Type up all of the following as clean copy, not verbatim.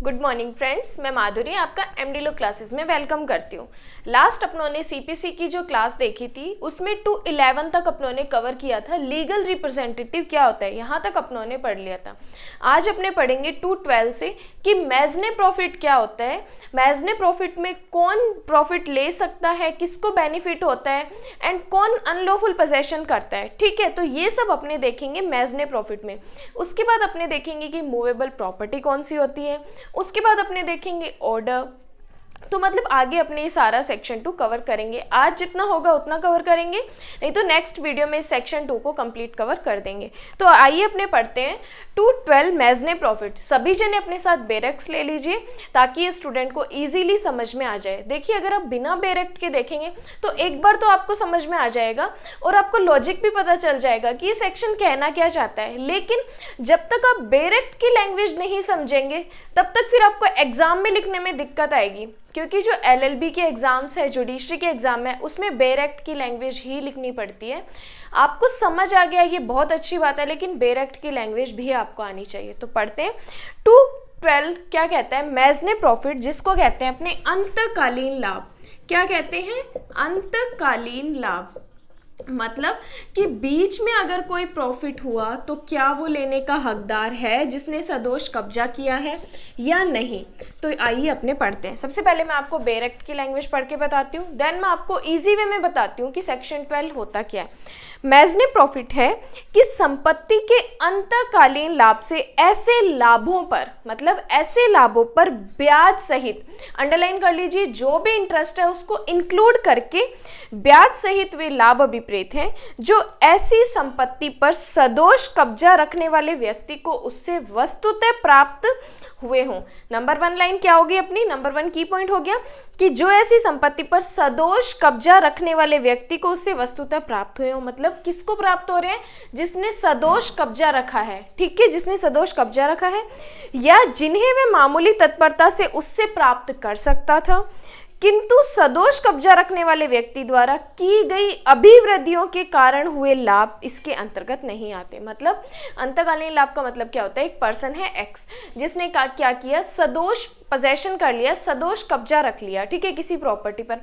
Good morning friends, मैं माधुरी आपका MD लो classes में वेलकम करती हूँ। लास्ट अपनों ने सीपीसी की जो क्लास देखी थी उसमें 211 तक अपनों ने कवर किया था। लीगल रिप्रेजेंटेटिव क्या होता है यहाँ तक अपनों ने पढ़ लिया था। आज अपने पढ़ेंगे 212 से कि मैजने प्रॉफिट क्या होता है, मैजने प्रॉफिट में कौन प्रॉफिट ले सकता है, किसको बेनिफिट होता है एंड कौन अनलॉफुल पोजेशन करता है। ठीक है, तो ये सब अपने देखेंगे मैजने प्रॉफिट में। उसके बाद अपने देखेंगे कि मूवेबल प्रॉपर्टी कौन सी होती है, उसके बाद अपने देखेंगे ऑर्डर। तो मतलब आगे अपने ये सारा सेक्शन 2 कवर करेंगे। आज जितना होगा उतना कवर करेंगे, नहीं तो नेक्स्ट वीडियो में सेक्शन 2 को कंप्लीट कवर कर देंगे। तो आइए अपने पढ़ते हैं 212 मैजने प्रॉफिट। सभी जने अपने साथ बेरेक्स ले लीजिए ताकि ये स्टूडेंट को इजीली समझ में आ जाए। देखिए, अगर आप बिना बेरेक्ट के देखेंगे तो एक बार तो आपको समझ में आ जाएगा और आपको लॉजिक भी पता चल जाएगा कि ये सेक्शन कहना क्या चाहता है। लेकिन जब तक आप बेरेक्ट की लैंग्वेज नहीं समझेंगे तब तक फिर आपको एग्जाम में लिखने में दिक्कत आएगी, क्योंकि जो एलएलबी के एग्जाम्स है, जुडिशरी के एग्जाम है, उसमें बेरेक्ट की लैंग्वेज ही लिखनी पड़ती है। आपको समझ आ गया ये बहुत अच्छी बात है, लेकिन बेरेक्ट की लैंग्वेज भी आपको आनी चाहिए। तो पढ़ते हैं 212 क्या कहता है। मैजने प्रॉफिट जिसको कहते हैं अपने अंतकालीन लाभ। क्या कहते हैं? अंतकालीन लाभ। मतलब कि बीच में अगर कोई प्रॉफिट हुआ तो क्या वो लेने का हकदार है जिसने सदोष कब्जा किया है या नहीं। तो आइए अपने पढ़ते हैं। सबसे पहले मैं आपको बेरेक्ट की लैंग्वेज पढ़ के बताती हूँ, देन मैं आपको इजी वे में बताती हूँ कि सेक्शन 12 होता क्या है। मैजने प्रॉफिट है कि संपत्ति के अंतकालीन लाभ से ऐसे लाभों पर, मतलब ऐसे लाभों पर ब्याज सहित, अंडरलाइन कर लीजिए, जो भी इंटरेस्ट है उसको इंक्लूड करके ब्याज सहित वे लाभ अभिप्रेत हैं जो ऐसी संपत्ति पर सदोष कब्जा रखने वाले व्यक्ति को उससे वस्तुतः प्राप्त हुए हों। नंबर 1 लाइन क्या होगी अपनी? नंबर 1 की पॉइंट हो गया कि जो ऐसी संपत्ति पर सदोष कब्जा रखने वाले व्यक्ति को उससे वस्तुतः प्राप्त हुए हों। मतलब किसको प्राप्त हो रहे हैं? जिसने सदोष कब्जा रखा है। ठीक है, जिसने सदोष कब्जा रखा है या जिन्हें वे मामूली तत्परता से उससे प्राप्त कर सकता था, किंतु सदोष कब्जा रखने वाले व्यक्ति द्वारा की गई अभिवृद्धियों के कारण हुए लाभ इसके अंतर्गत नहीं आते। मतलब अंतकालीन लाभ का मतलब क्या होता है? एक पर्सन है एक्स जिसने क्या किया, सदोष पोजेशन कर लिया, सदोष कब्जा रख लिया, ठीक है, किसी प्रॉपर्टी पर।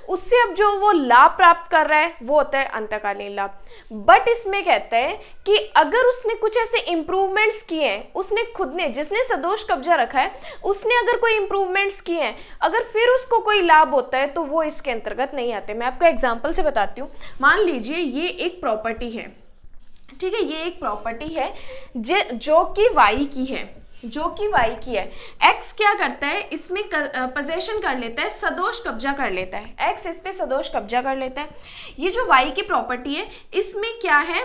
उससे अब जो वो लाभ प्राप्त कर रहा है वो होता है अंतकालीन लाभ। बट इसमें कहता है कि अगर उसने कुछ ऐसे इंप्रूवमेंट्स किए हैं, उसने खुद ने, जिसने सदोष कब्जा रखा है उसने अगर कोई इंप्रूवमेंट्स किए हैं, अगर फिर उसको कोई लाभ होता है तो वो इसके अंतर्गत नहीं आते। मैं आपको एग्जांपल से बताती हूँ। मान लीजिए ये एक प्रॉपर्टी है, ठीक है, ये एक प्रॉपर्टी है जो कि वाई की है, जो कि वाई की है। एक्स क्या करता है, इसमें पोजेशन कर लेता है, सदोष कब्जा कर लेता है। एक्स इस पे सदोष कब्जा कर लेता है। ये जो वाई की प्रॉपर्टी है इसमें क्या है,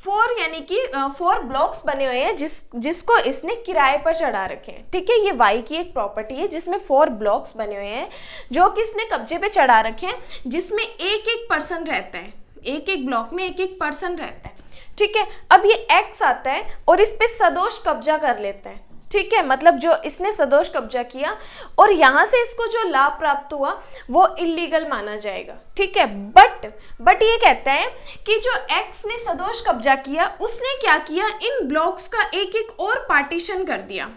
4 यानी कि 4 ब्लॉक्स बने हुए हैं जिसको इसने किराए पर चढ़ा रखे हैं। ठीक है, ये वाई की एक प्रॉपर्टी है जिसमें 4 ब्लॉक्स बने हुए हैं जो कि इसने कब्जे पे चढ़ा रखे हैं, जिसमें एक एक पर्सन रहता है, एक एक ब्लॉक में एक एक पर्सन रहता है। ठीक है, अब ये एक्स आता है और इस पे सदोष कब्जा कर लेता है। ठीक है, मतलब जो इसने सदोष कब्जा किया और यहां से इसको जो लाभ प्राप्त हुआ वो इलीगल माना जाएगा। ठीक है, बट ये कहता है कि जो एक्स ने सदोष कब्जा किया उसने क्या किया, इन ब्लॉक्स का एक एक और पार्टीशन कर दिया।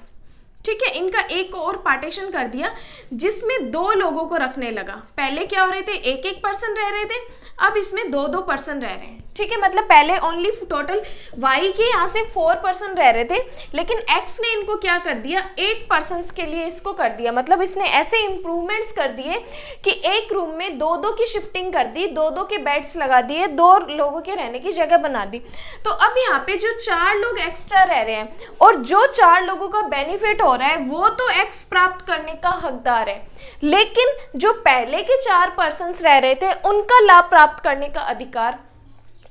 ठीक है, इनका एक और पार्टीशन कर दिया जिसमें 2 लोगों को रखने लगा। पहले क्या हो रहे थे, एक एक पर्सन रह रहे थे, अब इसमें 2-2 पर्सन रह रहे हैं। ठीक है, मतलब पहले ओनली टोटल वाई के यहाँ से 4 पर्सन रह रहे थे, लेकिन एक्स ने इनको क्या कर दिया, 8 पर्सन्स के लिए इसको कर दिया। मतलब इसने ऐसे इंप्रूवमेंट्स कर दिए कि एक रूम में 2-2 की शिफ्टिंग कर दी, 2-2 के बेड्स लगा दिए, 2 लोगों के रहने की जगह बना दी। तो अब यहाँ पे जो 4 लोग एक्स्ट्रा रह रहे हैं और जो 4 लोगों का बेनिफिट हो रहा है वो तो एक्स प्राप्त करने का हकदार है, लेकिन जो पहले के 4 पर्सन्स रह रहे थे उनका लाभ प्राप्त करने का अधिकार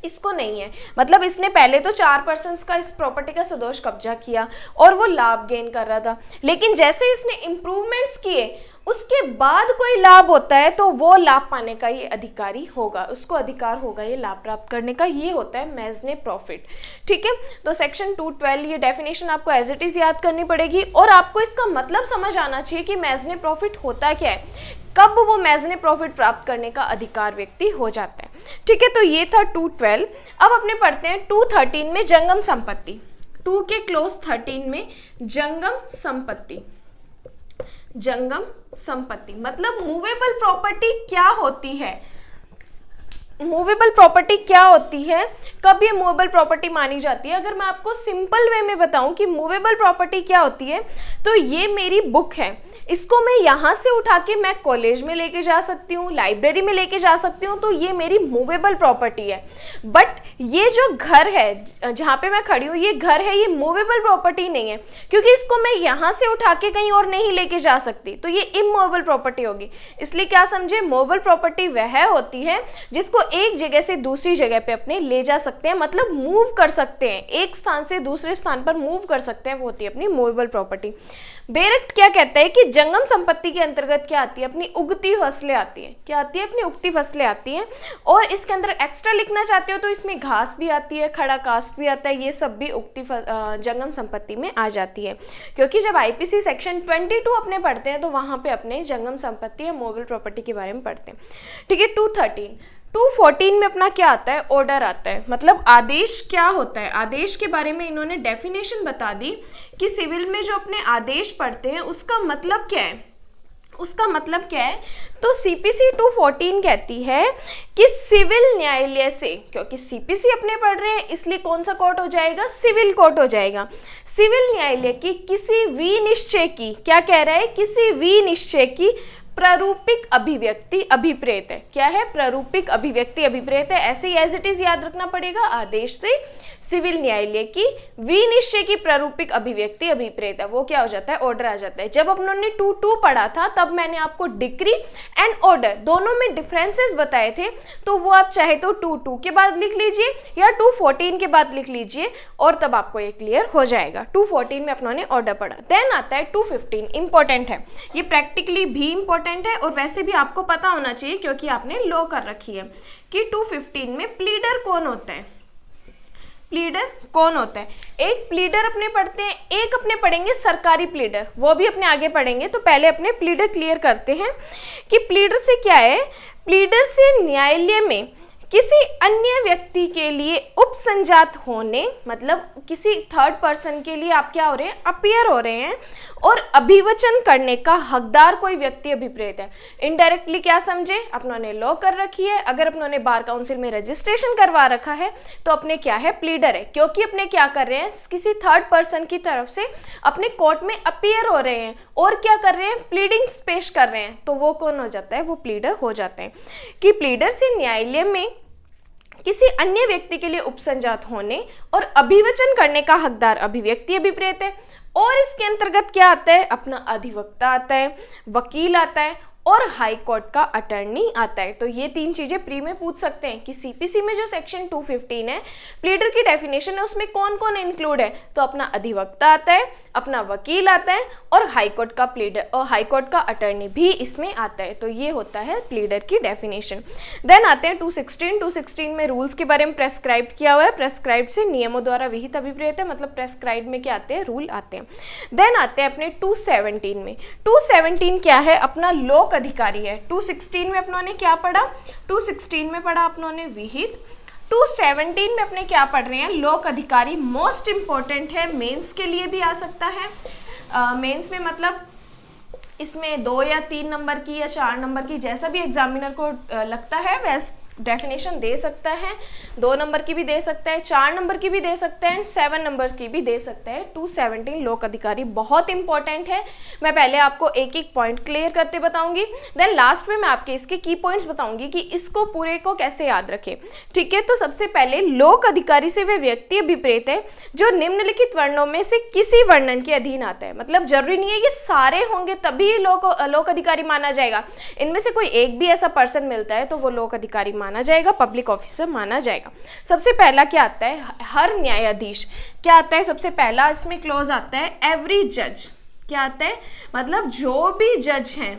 इसको नहीं है। मतलब इसने पहले तो 4 पर्सन्स का इस प्रॉपर्टी का सदोष कब्जा किया और वो लाभ गेन कर रहा था, लेकिन जैसे इसने इंप्रूवमेंट्स किए उसके बाद कोई लाभ होता है तो वो लाभ पाने का ये अधिकारी होगा, उसको अधिकार होगा ये लाभ प्राप्त करने का। ये होता है मैजने प्रॉफिट। ठीक है, तो सेक्शन 212 ये डेफिनेशन आपको एज इट इज याद करनी पड़ेगी और आपको इसका मतलब समझ आना चाहिए कि मैजने प्रॉफिट होता क्या है, कब वो मैजने प्रॉफिट प्राप्त करने का अधिकार व्यक्ति हो जाता है। ठीक है, तो ये था 212। अब अपने पढ़ते हैं 213 में जंगम संपत्ति। 2 के क्लोज 13 में जंगम संपत्ति। जंगम संपत्ति मतलब मूवेबल प्रॉपर्टी क्या होती है, मूवेबल प्रॉपर्टी क्या होती है, कब ये मूवेबल प्रॉपर्टी मानी जाती है। अगर मैं आपको सिंपल वे में बताऊं कि मूवेबल प्रॉपर्टी क्या होती है, तो ये मेरी बुक है, इसको मैं यहाँ से उठा के मैं कॉलेज में लेके जा सकती हूँ, लाइब्रेरी में लेके जा सकती हूँ, तो ये मेरी मूवेबल प्रॉपर्टी है। बट ये जो घर है जहाँ पे मैं खड़ी हूँ, ये घर है, ये मूवेबल प्रॉपर्टी नहीं है, क्योंकि इसको मैं यहाँ से उठा के कहीं और नहीं लेके जा सकती, तो ये इमूवेबल प्रॉपर्टी होगी। इसलिए क्या समझे, मूवेबल प्रॉपर्टी वह होती है जिसको एक जगह से दूसरी जगह पे अपने ले जा सकते हैं, मतलब मूव कर सकते हैं, एक स्थान से दूसरे स्थान पर मूव कर सकते हैं, वो होती है अपनी मूवेबल प्रॉपर्टी। बेरेक्ट क्या कहता है कि जंगम संपत्ति के अंतर्गत क्या आती है, अपनी उगती फसलें आती हैं। क्या आती है, अपनी उगती फसलें आती हैं। और इसके अंदर एक्स्ट्रा लिखना चाहते हो तो इसमें घास भी आती है, खड़ा कास्ट भी आता है, ये सब भी उगती जंगम संपत्ति में आ जाती है। क्योंकि जब आईपीसी सेक्शन 22 अपने पढ़ते हैं तो वहाँ पे अपने जंगम संपत्ति या मूवेबल प्रॉपर्टी के बारे में पढ़ते हैं। ठीक है, 214 में अपना क्या आता है, ऑर्डर आता है, मतलब आदेश क्या होता है। आदेश के बारे में इन्होंने डेफिनेशन बता दी कि सिविल में जो अपने आदेश पढ़ते हैं उसका मतलब क्या है, उसका मतलब क्या है। तो सीपीसी 214 कहती है कि सिविल न्यायालय से, क्योंकि सीपीसी अपने पढ़ रहे हैं इसलिए कौन सा कोर्ट हो जाएगा, सिविल कोर्ट हो जाएगा। सिविल न्यायालय की किसी विनिश्चय की, क्या कह रहा है, किसी विनिश्चय की प्रारूपिक अभिव्यक्ति अभिप्रेत है। क्या है, प्रारूपिक अभिव्यक्ति अभिप्रेत है। ऐसे ही एज इट इज याद रखना पड़ेगा, आदेश से सिविल न्यायालय की विनिश्चय की प्रारूपिक अभिव्यक्ति अभिप्रेत है, वो क्या हो जाता है, ऑर्डर आ जाता है। जब अपनों ने 2 पढ़ा था तब मैंने आपको डिक्री एंड ऑर्डर दोनों में डिफरेंसेस बताए थे, तो वो आप चाहे तो 2 के बाद लिख लीजिए या 214 के बाद लिख लीजिए और तब आपको ये क्लियर हो जाएगा। 214 में अपनों ने ऑर्डर पढ़ा। देन आता है 215, इंपॉर्टेंट है, ये प्रैक्टिकली भी इंपॉर्टेंट है और वैसे भी आपको पता होना चाहिए क्योंकि आपने लॉ कर रखी है कि 215 में प्लीडर कौन होता है। प्लीडर कौन होता है, एक प्लीडर अपने पढ़ते हैं, एक अपने पढ़ेंगे सरकारी प्लीडर, वो भी अपने आगे पढ़ेंगे। तो पहले अपने प्लीडर क्लियर करते हैं कि प्लीडर से क्या है, प्लीडर से न्यायालय में किसी अन्य व्यक्ति के लिए उपसंजात होने, मतलब किसी थर्ड पर्सन के लिए आप क्या हो रहे हैं, अपीयर हो रहे हैं, और अभिवचन करने का हकदार कोई व्यक्ति अभिप्रेत है। इनडायरेक्टली क्या समझे, अपनों ने लॉ कर रखी है, अगर अपनों ने बार काउंसिल में रजिस्ट्रेशन करवा रखा है तो अपने क्या है, प्लीडर है, क्योंकि अपने क्या कर रहे हैं, किसी थर्ड पर्सन की तरफ से अपने कोर्ट में अपीयर हो रहे हैं और क्या कर रहे हैं, प्लीडिंग्स पेश कर रहे हैं, तो वो कौन हो जाता है, वो प्लीडर हो जाते हैं। कि प्लीडर से न्यायालय में किसी अन्य व्यक्ति के लिए उपसंजात होने और अभिवचन करने का हकदार अभिव्यक्ति अभिप्रेत है। और इसके अंतर्गत क्या आता है, अपना अधिवक्ता आता है, वकील आता है और हाई कोर्ट का अटर्नी आता है। तो ये 3 चीजें प्री में पूछ सकते हैं कि सीपीसी में जो सेक्शन 215 है, प्लीडर की डेफिनेशन है, उसमें कौन कौन इंक्लूड है। तो अपना अधिवक्ता आता है, अपना वकील आता है और हाई कोर्ट का प्लीडर और हाई कोर्ट का अटर्नी भी इसमें आता है। तो ये होता है प्लीडर की डेफिनेशन। देन आते हैं 216 में रूल्स के बारे में प्रेस्क्राइब किया हुआ है। प्रेस्क्राइब से नियमों द्वारा विहित अभिप्रेत है, मतलब प्रेस्क्राइब में क्या आते हैं, रूल आते हैं। देन आते हैं अपने 217 में। 217 क्या है, अपना लोक अधिकारी है। 216 में अपनों ने क्या पढ़ा, 216 में पढ़ा अपनों ने विहित। 217 में अपने क्या पढ़ रहे हैं, लोक अधिकारी। मोस्ट इंपॉर्टेंट है, मेंस के लिए भी आ सकता है। मेंस में मतलब इसमें 2 या 3 नंबर की या 4 नंबर की, जैसा भी एग्जामिनर को लगता है वैसे डेफिनेशन दे सकता है। 2 नंबर की भी दे सकता है, 4 नंबर की भी दे सकता है, 7 नंबर्स की भी दे सकता है। 217 लोक अधिकारी बहुत इंपॉर्टेंट है। मैं पहले आपको एक एक पॉइंट क्लियर करते बताऊंगी, देन लास्ट में मैं आपके इसके की पॉइंट्स बताऊंगी कि इसको पूरे को कैसे याद रखें। ठीक है, तो सबसे पहले लोक अधिकारी से वह व्यक्ति अभिप्रेत है जो निम्नलिखित वर्णों में से किसी वर्णन के अधीन आता है। मतलब जरूरी नहीं है ये सारे होंगे तभी लोक अधिकारी माना जाएगा, इनमें से कोई एक भी ऐसा पर्सन मिलता है तो वो लोक अधिकारी माना जाएगा, पब्लिक ऑफिसर माना जाएगा। सबसे पहला क्या आता है, हर न्यायाधीश। क्या आता है सबसे पहला, इसमें क्लोज आता है एवरी जज। क्या आता है, मतलब जो भी जज हैं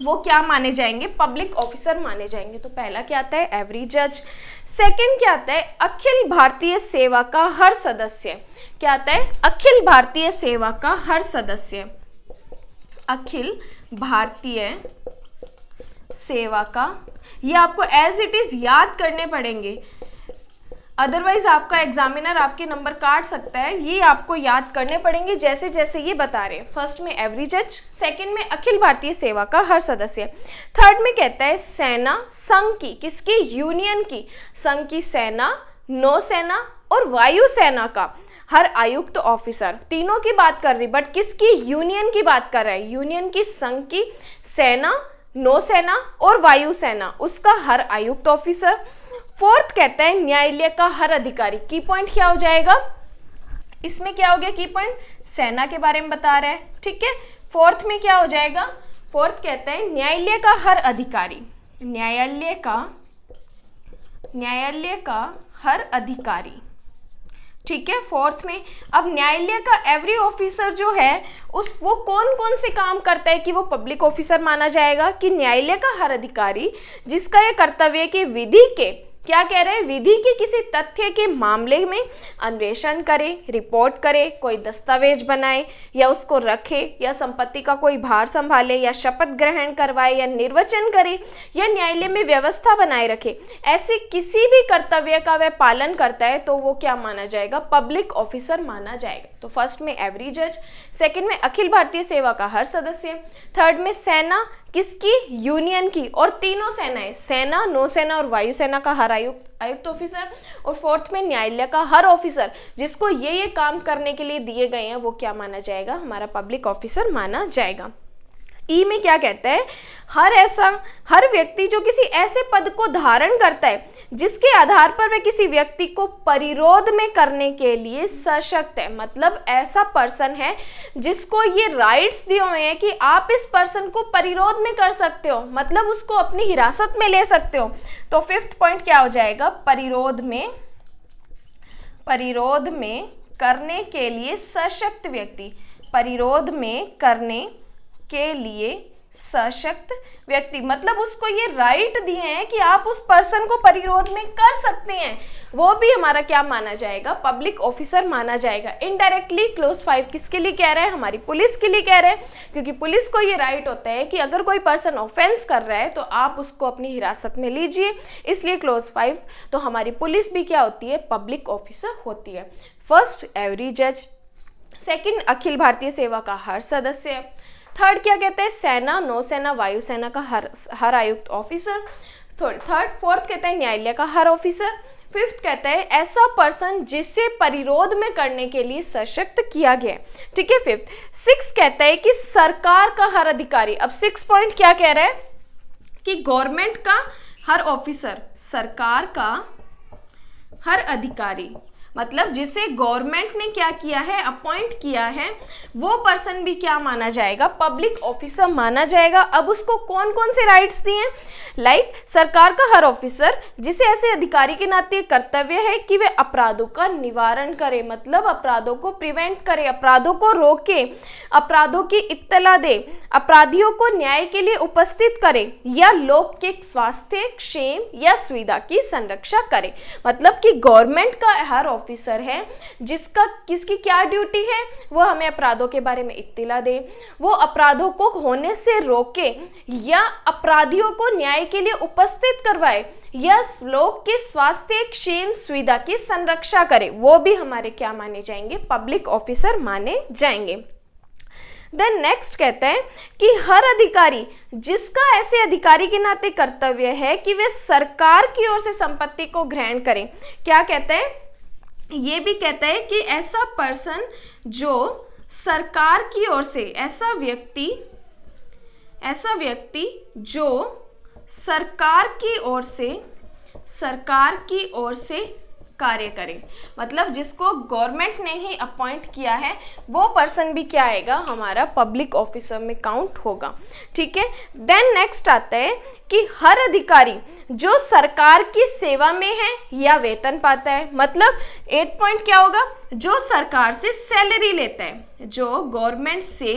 वो क्या माने जाएंगे, पब्लिक ऑफिसर माने जाएंगे। तो पहला क्या आता है, एवरी जज। सेकंड क्या आता है, अखिल भारतीय सेवा का हर सदस्य। क्या आता है, अखिल भारतीय सेवा का हर सदस्य। अखिल भारतीय सेवा का, ये आपको एज इट इज याद करने पड़ेंगे। अदरवाइज आपका एग्जामिनर आपके नंबर काट सकता है। ये आपको याद करने पड़ेंगे जैसे जैसे ये बता रहे हैं। फर्स्ट में एवरी जज, सेकंड में अखिल भारतीय सेवा का हर सदस्य, थर्ड में कहता है सेना संघ की, किसकी, यूनियन की, संघ की सेना, नौसेना और वायुसेना का हर आयुक्त ऑफिसर। तीनों की बात कर रही, बट किसकी, यूनियन की बात कर रहा है। यूनियन की संघ की सेना, नौसेना और वायुसेना, उसका हर आयुक्त ऑफिसर। फोर्थ कहता है न्यायालय का हर अधिकारी। की पॉइंट क्या हो जाएगा इसमें, क्या हो गया की पॉइंट, सेना के बारे में बता रहा है, ठीक है। फोर्थ में क्या हो जाएगा, फोर्थ कहता है न्यायालय का हर अधिकारी, न्यायालय का हर अधिकारी, ठीक है। फोर्थ में अब न्यायालय का एवरी ऑफिसर जो है वो कौन कौन से काम करता है कि वो पब्लिक ऑफिसर माना जाएगा, कि न्यायालय का हर अधिकारी जिसका ये कर्तव्य है कि विधि के, क्या कह रहे हैं, विधि के किसी तथ्य के मामले में अन्वेषण करे, रिपोर्ट करे, कोई दस्तावेज बनाए या उसको रखे, या संपत्ति का कोई भार संभाले, या शपथ ग्रहण करवाए, या निर्वचन करे, या न्यायालय में व्यवस्था बनाए रखे, ऐसे किसी भी कर्तव्य का वह पालन करता है तो वो क्या माना जाएगा, पब्लिक ऑफिसर माना जाएगा। तो फर्स्ट में एवरी जज, सेकंड में अखिल भारतीय सेवा का हर सदस्य, थर्ड में सेना किसकी, यूनियन की, और तीनों सेनाएं, सेना, नौसेना और वायुसेना का हर आयुक्त ऑफिसर, और फोर्थ में न्यायालय का हर ऑफिसर जिसको ये काम करने के लिए दिए गए हैं वो क्या माना जाएगा, हमारा पब्लिक ऑफिसर माना जाएगा। ई में क्या कहता है, हर व्यक्ति जो किसी ऐसे पद को धारण करता है जिसके आधार पर वह किसी व्यक्ति को परिरोध में करने के लिए सशक्त है। मतलब ऐसा पर्सन है जिसको ये राइट्स दिए हुए हैं कि आप इस पर्सन को परिरोध में कर सकते हो, मतलब उसको अपनी हिरासत में ले सकते हो। तो फिफ्थ पॉइंट क्या हो जाएगा, परिरोध में करने के लिए सशक्त व्यक्ति, परिरोध में करने के लिए सशक्त व्यक्ति, मतलब उसको ये राइट दिए हैं कि आप उस पर्सन को परिरोध में कर सकते हैं, वो भी हमारा क्या माना जाएगा, पब्लिक ऑफिसर माना जाएगा। इनडायरेक्टली क्लोज 5 किसके लिए कह रहे हैं, हमारी पुलिस के लिए कह रहे हैं, क्योंकि पुलिस को ये राइट होता है कि अगर कोई पर्सन ऑफेंस कर रहा है तो आप उसको अपनी हिरासत में लीजिए, इसलिए क्लोज 5। तो हमारी पुलिस भी क्या होती है, पब्लिक ऑफिसर होती है। फर्स्ट एवरी जज, सेकेंड अखिल भारतीय सेवा का हर सदस्य, थर्ड क्या कहते हैं, सेना, नौसेना, वायुसेना का हर आयुक्त ऑफिसर, फोर्थ कहता है न्यायालय का हर ऑफिसर, फिफ्थ कहता है ऐसा पर्सन जिसे परिरोध में करने के लिए सशक्त किया गया है, ठीक है, फिफ्थ। सिक्स कहता है कि सरकार का हर अधिकारी। अब 6 पॉइंट क्या कह रहा है कि गवर्नमेंट का हर ऑफिसर, सरकार का हर अधिकारी, मतलब जिसे गवर्नमेंट ने क्या किया है, अपॉइंट किया है, वो पर्सन भी क्या माना जाएगा, पब्लिक ऑफिसर माना जाएगा। अब उसको कौन कौन से राइट्स दिए, लाइक सरकार का हर ऑफिसर जिसे ऐसे अधिकारी के नाते कर्तव्य है कि वे अपराधों का निवारण करे, मतलब अपराधों को प्रिवेंट करे, अपराधों को रोके, अपराधों की इत्तला दे, अपराधियों को न्याय के लिए उपस्थित करे, या लोग के स्वास्थ्य, क्षेम या सुविधा की संरक्षा करे। मतलब कि गवर्नमेंट का हर ऑफिसर है किसकी क्या ड्यूटी है, वो हमें अपराधों के बारे में इत्तिला दे, वो अपराधों को होने से रोके, या अपराधियों को न्याय के लिए उपस्थित करवाए, या लोग के स्वास्थ्य, क्षेम, सुविधा की संरक्षा करे, वो भी हमारे क्या माने जाएंगे, पब्लिक ऑफिसर माने जाएंगे। देन नेक्स्ट कहते हैं कि हर अधिकारी जिसका ऐसे अधिकारी के नाते कर्तव्य है कि वे सरकार की ओर से संपत्ति को ग्रहण करें। क्या कहते हैं, ये भी कहता है कि ऐसा पर्सन जो सरकार की ओर से, ऐसा व्यक्ति जो सरकार की ओर से कार्य करे, मतलब जिसको गवर्नमेंट ने ही अपॉइंट किया है, वो पर्सन भी क्या आएगा, हमारा पब्लिक ऑफिसर में काउंट होगा, ठीक है। देन नेक्स्ट आता है कि हर अधिकारी जो सरकार की सेवा में है या वेतन पाता है, मतलब 8 पॉइंट क्या होगा, जो सरकार से सैलरी लेता है, जो गवर्नमेंट से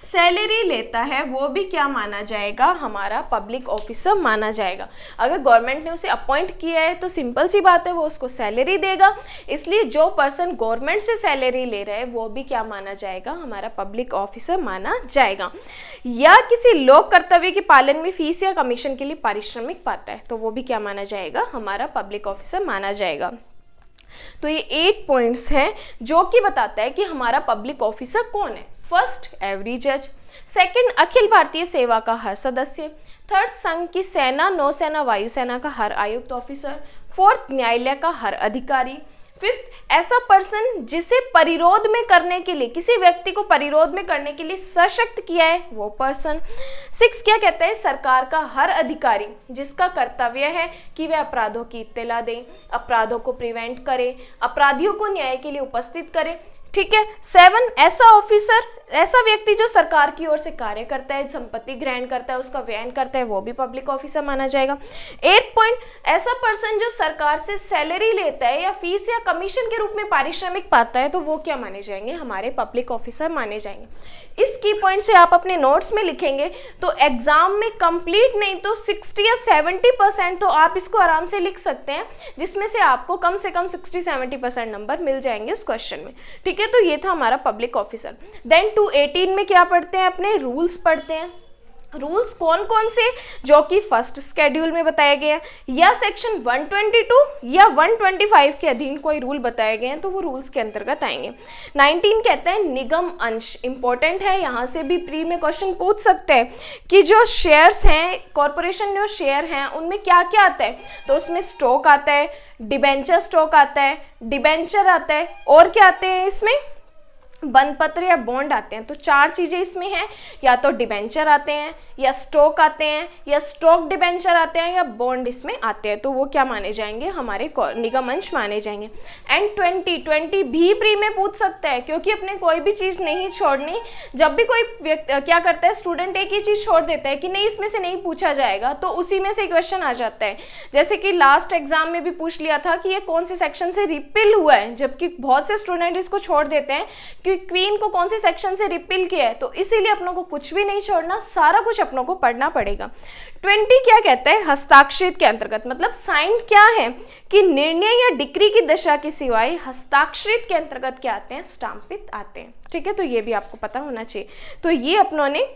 सैलरी लेता है वो भी क्या माना जाएगा, हमारा पब्लिक ऑफिसर माना जाएगा। अगर गवर्नमेंट ने उसे अपॉइंट किया है तो सिंपल सी बात है वो उसको सैलरी देगा, इसलिए जो पर्सन गवर्नमेंट से सैलरी ले रहा है वो भी क्या माना जाएगा, हमारा पब्लिक ऑफिसर माना जाएगा। या किसी लोक कर्तव्य के पालन में फीस या कमीशन के लिए पारिश्रमिक पाता है तो वो भी क्या माना जाएगा, हमारा पब्लिक ऑफिसर माना जाएगा। तो ये 8 पॉइंट्स हैं जो कि बताता है कि हमारा पब्लिक ऑफिसर कौन है। फर्स्ट, एवरी जज। सेकंड, अखिल भारतीय सेवा का हर सदस्य। थर्ड, संघ की सेना, नौसेना, वायुसेना का हर आयुक्त ऑफिसर। फोर्थ, न्यायालय का हर अधिकारी। फिफ्थ, ऐसा पर्सन जिसे परिरोध में करने के लिए, किसी व्यक्ति को परिरोध में करने के लिए सशक्त किया है वो पर्सन। सिक्स, क्या कहता है, सरकार का हर अधिकारी जिसका कर्तव्य है कि वह अपराधों की इत्तला दे, अपराधों को प्रिवेंट करे, अपराधियों को न्याय के लिए उपस्थित करे। ठीक है। 7, ऐसा ऑफिसर, ऐसा व्यक्ति जो सरकार की ओर से कार्य करता है, संपत्ति ग्रहण करता है, उसका व्ययन करता है, वो भी पब्लिक ऑफिसर माना जाएगा। 8 पॉइंट, ऐसा पर्सन जो सरकार से सैलरी लेता है या फीस या कमीशन के रूप में पारिश्रमिक पाता है तो वो क्या माने जाएंगे, हमारे पब्लिक ऑफिसर माने जाएंगे। इस की पॉइंट से आप अपने नोट्स में लिखेंगे तो एग्जाम में कंप्लीट नहीं तो 60 या 70% तो आप इसको आराम से लिख सकते हैं, जिसमें से आपको कम से कम 60-70% नंबर मिल जाएंगे उस क्वेश्चन में। ठीक है, तो ये था हमारा पब्लिक ऑफिसर। देन 218 में क्या पढ़ते हैं, अपने रूल्स पढ़ते हैं। रूल्स कौन कौन से, जो कि फर्स्ट शेड्यूल में बताए गए हैं या सेक्शन 122 या 125 के अधीन कोई रूल बताए गए हैं तो वो रूल्स के अंतर्गत आएंगे। 19 कहते हैं निगम अंश, इंपॉर्टेंट है, यहाँ से भी प्री में क्वेश्चन पूछ सकते हैं कि जो शेयर्स हैं, कॉरपोरेशन जो शेयर हैं उनमें क्या क्या आता है, तो उसमें स्टॉक आता है, डिबेंचर स्टॉक आता है, डिबेंचर आता है, और क्या आते हैं इसमें, बंधपत्र या बॉन्ड आते हैं। तो 4 चीजें इसमें हैं, या तो डिबेंचर आते हैं, या स्टॉक आते हैं, या स्टॉक डिबेंचर आते हैं, या बॉन्ड इसमें आते हैं, तो वो क्या माने जाएंगे, हमारे निगम अंश माने जाएंगे। एंड 20 भी प्री में पूछ सकता है, क्योंकि अपने कोई भी चीज़ नहीं छोड़नी। जब भी कोई व्यक्ति क्या करता है, स्टूडेंट एक ही चीज़ छोड़ देता है कि नहीं इसमें से नहीं पूछा जाएगा, तो उसी में से क्वेश्चन आ जाता है। जैसे कि लास्ट एग्जाम में भी पूछ लिया था कि ये कौन से सेक्शन से रिपील हुआ है, जबकि बहुत से स्टूडेंट इसको छोड़ देते हैं कि क्वीन को कौन से सेक्शन से रिपील किया है, तो इसीलिए अपनों को कुछ भी नहीं छोड़ना, सारा कुछ अपनों को पढ़ना पड़ेगा। 20 क्या कहता है, हस्ताक्षरित के अंतर्गत, मतलब साइन क्या है कि निर्णय या डिक्री की दशा के सिवाय हस्ताक्षरित के अंतर्गत क्या आते हैं, स्टाम्पित आते हैं। ठीक है, तो ये भी आपको पता होना चाहिए। तो ये अपनों ने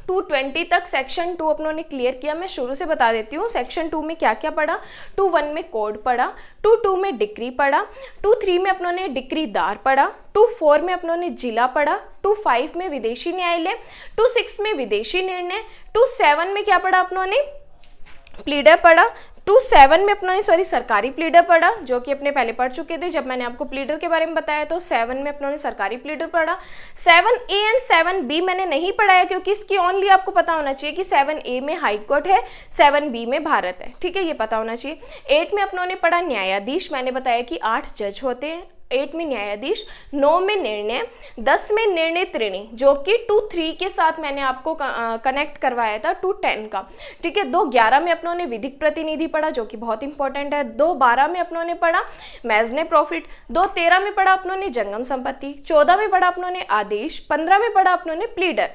220 तक सेक्शन 2 अपनों ने क्लियर किया। मैं शुरू से बता देती हूँ सेक्शन 2 में क्या क्या पढ़ा। 2.1 में कोड पढ़ा, 2.2 में डिक्री पढ़ा, 2.3 में अपनों ने डिक्रीदार पढ़ा, 2.4 में अपनों ने जिला पढ़ा, 2.5 में विदेशी न्यायालय, 2.6 में विदेशी निर्णय, 2.7 में क्या पढ़ा अपनों ने, प्लीडर पढ़ा, 2.7 में अपना सरकारी प्लीडर पढ़ा, जो कि अपने पहले पढ़ चुके थे जब मैंने आपको प्लीडर के बारे में बताया। तो 7 में अपनों ने सरकारी प्लीडर पढ़ा। 7A एंड 7B मैंने नहीं पढ़ाया क्योंकि इसकी ओनली आपको पता होना चाहिए कि 7A में हाई कोर्ट है, 7B में भारत है। ठीक है, ये पता होना चाहिए। 8 में अपनों ने पढ़ा न्यायाधीश, मैंने बताया कि 8 जज होते हैं। 8 में न्यायाधीश, 9 में निर्णय, 10 में निर्णय त्रिणी, जो कि 2-3 के साथ मैंने आपको कनेक्ट करवाया था 2-10 का। ठीक है, 2-11 में अपनों ने विधिक प्रतिनिधि पढ़ा, जो कि बहुत इंपॉर्टेंट है। 2-12 में अपनों ने पढ़ा मैजने प्रॉफिट, 2-13 में पढ़ा अपनों ने जंगम संपत्ति, 14 में पढ़ा अपनों ने आदेश, 15 में पढ़ा अपनों ने प्लीडर,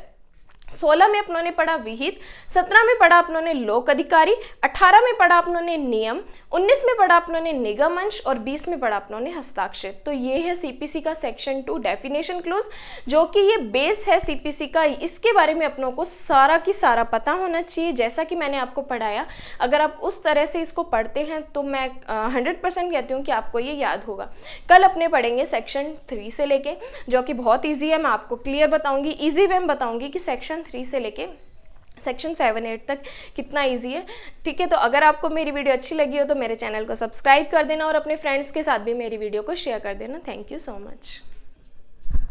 16 में अपनों ने पढ़ा विहित, 17 में पढ़ा अपनों ने लोक अधिकारी, 18 में पढ़ा अपनों ने नियम, 19 में पढ़ा अपनों ने निगम अंश और 20 में पढ़ा अपनों ने हस्ताक्षर। तो ये है सीपीसी का सेक्शन 2 डेफिनेशन क्लोज, जो कि ये बेस है सीपीसी का। इसके बारे में अपनों को सारा की सारा पता होना चाहिए, जैसा कि मैंने आपको पढ़ाया। अगर आप उस तरह से इसको पढ़ते हैं तो मैं 100% कहती हूँ कि आपको ये याद होगा। कल अपने पढ़ेंगे सेक्शन 3 से लेके, जो कि बहुत ईजी है। मैं आपको क्लियर बताऊँगी, ईजी वे में बताऊँगी कि सेक्शन 3 से लेके सेक्शन 7-8 तक कितना इजी है। ठीक है, तो अगर आपको मेरी वीडियो अच्छी लगी हो तो मेरे चैनल को सब्सक्राइब कर देना और अपने फ्रेंड्स के साथ भी मेरी वीडियो को शेयर कर देना। Thank you so much.